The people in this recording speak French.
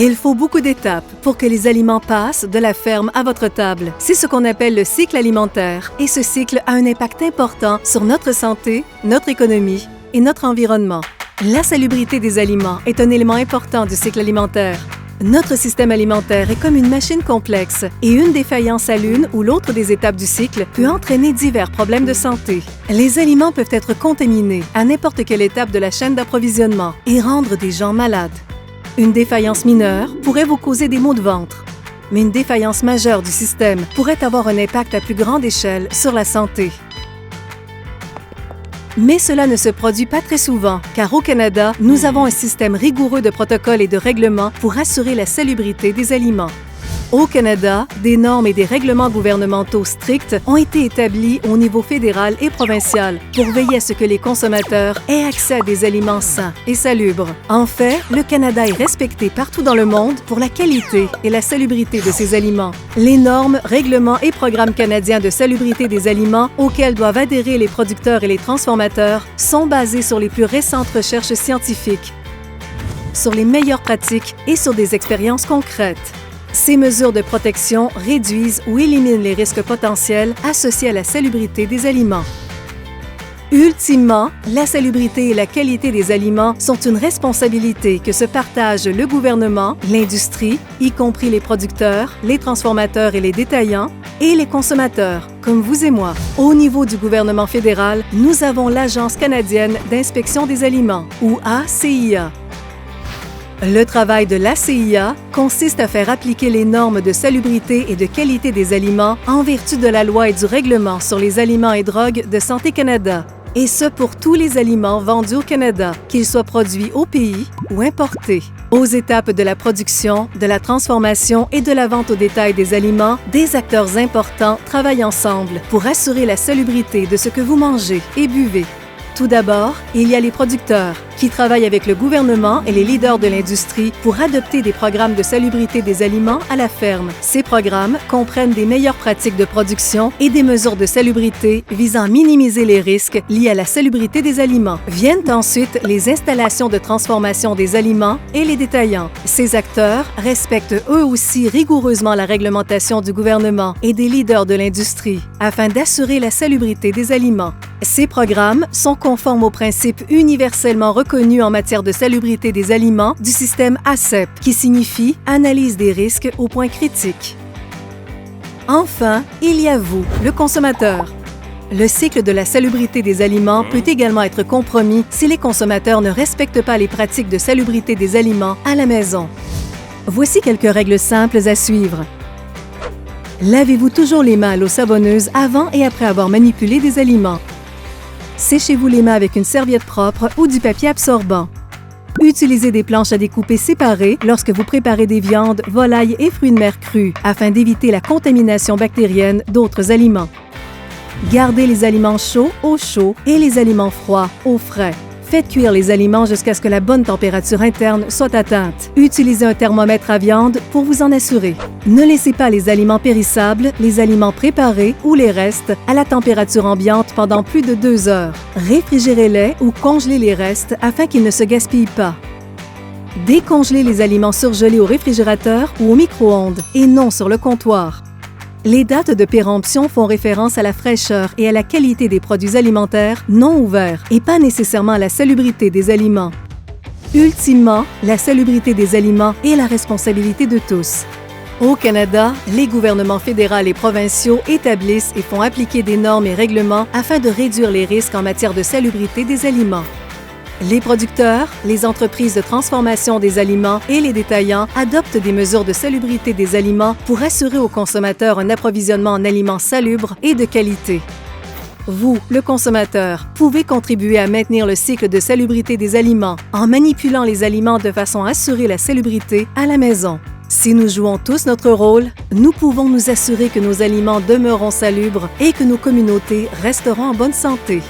Il faut beaucoup d'étapes pour que les aliments passent de la ferme à votre table. C'est ce qu'on appelle le cycle alimentaire. Et ce cycle a un impact important sur notre santé, notre économie et notre environnement. La salubrité des aliments est un élément important du cycle alimentaire. Notre système alimentaire est comme une machine complexe et une défaillance à l'une ou l'autre des étapes du cycle peut entraîner divers problèmes de santé. Les aliments peuvent être contaminés à n'importe quelle étape de la chaîne d'approvisionnement et rendre des gens malades. Une défaillance mineure pourrait vous causer des maux de ventre, mais une défaillance majeure du système pourrait avoir un impact à plus grande échelle sur la santé. Mais cela ne se produit pas très souvent, car au Canada, nous avons un système rigoureux de protocoles et de règlements pour assurer la salubrité des aliments. Au Canada, des normes et des règlements gouvernementaux stricts ont été établis au niveau fédéral et provincial pour veiller à ce que les consommateurs aient accès à des aliments sains et salubres. En fait, le Canada est respecté partout dans le monde pour la qualité et la salubrité de ses aliments. Les normes, règlements et programmes canadiens de salubrité des aliments auxquels doivent adhérer les producteurs et les transformateurs sont basés sur les plus récentes recherches scientifiques, sur les meilleures pratiques et sur des expériences concrètes. Ces mesures de protection réduisent ou éliminent les risques potentiels associés à la salubrité des aliments. Ultimement, la salubrité et la qualité des aliments sont une responsabilité que se partagent le gouvernement, l'industrie, y compris les producteurs, les transformateurs et les détaillants, et les consommateurs, comme vous et moi. Au niveau du gouvernement fédéral, nous avons l'Agence canadienne d'inspection des aliments, ou ACIA. Le travail de l'ACIA consiste à faire appliquer les normes de salubrité et de qualité des aliments en vertu de la loi et du règlement sur les aliments et drogues de Santé Canada, et ce pour tous les aliments vendus au Canada, qu'ils soient produits au pays ou importés. Aux étapes de la production, de la transformation et de la vente au détail des aliments, des acteurs importants travaillent ensemble pour assurer la salubrité de ce que vous mangez et buvez. Tout d'abord, il y a les producteurs, qui travaillent avec le gouvernement et les leaders de l'industrie pour adopter des programmes de salubrité des aliments à la ferme. Ces programmes comprennent des meilleures pratiques de production et des mesures de salubrité visant à minimiser les risques liés à la salubrité des aliments. Viennent ensuite les installations de transformation des aliments et les détaillants. Ces acteurs respectent eux aussi rigoureusement la réglementation du gouvernement et des leaders de l'industrie afin d'assurer la salubrité des aliments. Ces programmes sont conformes aux principes universellement reconnus en matière de salubrité des aliments du système ACEP, qui signifie Analyse des risques au point critique. Enfin, il y a vous, le consommateur. Le cycle de la salubrité des aliments peut également être compromis si les consommateurs ne respectent pas les pratiques de salubrité des aliments à la maison. Voici quelques règles simples à suivre. Lavez-vous toujours les mains à l'eau savonneuse avant et après avoir manipulé des aliments. Séchez-vous les mains avec une serviette propre ou du papier absorbant. Utilisez des planches à découper séparées lorsque vous préparez des viandes, volailles et fruits de mer crus afin d'éviter la contamination bactérienne d'autres aliments. Gardez les aliments chauds au chaud et les aliments froids au frais. Faites cuire les aliments jusqu'à ce que la bonne température interne soit atteinte. Utilisez un thermomètre à viande pour vous en assurer. Ne laissez pas les aliments périssables, les aliments préparés ou les restes à la température ambiante pendant plus de 2 heures. Réfrigérez-les ou congelez les restes afin qu'ils ne se gaspillent pas. Décongelez les aliments surgelés au réfrigérateur ou au micro-ondes et non sur le comptoir. Les dates de péremption font référence à la fraîcheur et à la qualité des produits alimentaires non ouverts et pas nécessairement à la salubrité des aliments. Ultimement, la salubrité des aliments est la responsabilité de tous. Au Canada, les gouvernements fédéraux et provinciaux établissent et font appliquer des normes et règlements afin de réduire les risques en matière de salubrité des aliments. Les producteurs, les entreprises de transformation des aliments et les détaillants adoptent des mesures de salubrité des aliments pour assurer aux consommateurs un approvisionnement en aliments salubres et de qualité. Vous, le consommateur, pouvez contribuer à maintenir le cycle de salubrité des aliments en manipulant les aliments de façon à assurer la salubrité à la maison. Si nous jouons tous notre rôle, nous pouvons nous assurer que nos aliments demeureront salubres et que nos communautés resteront en bonne santé.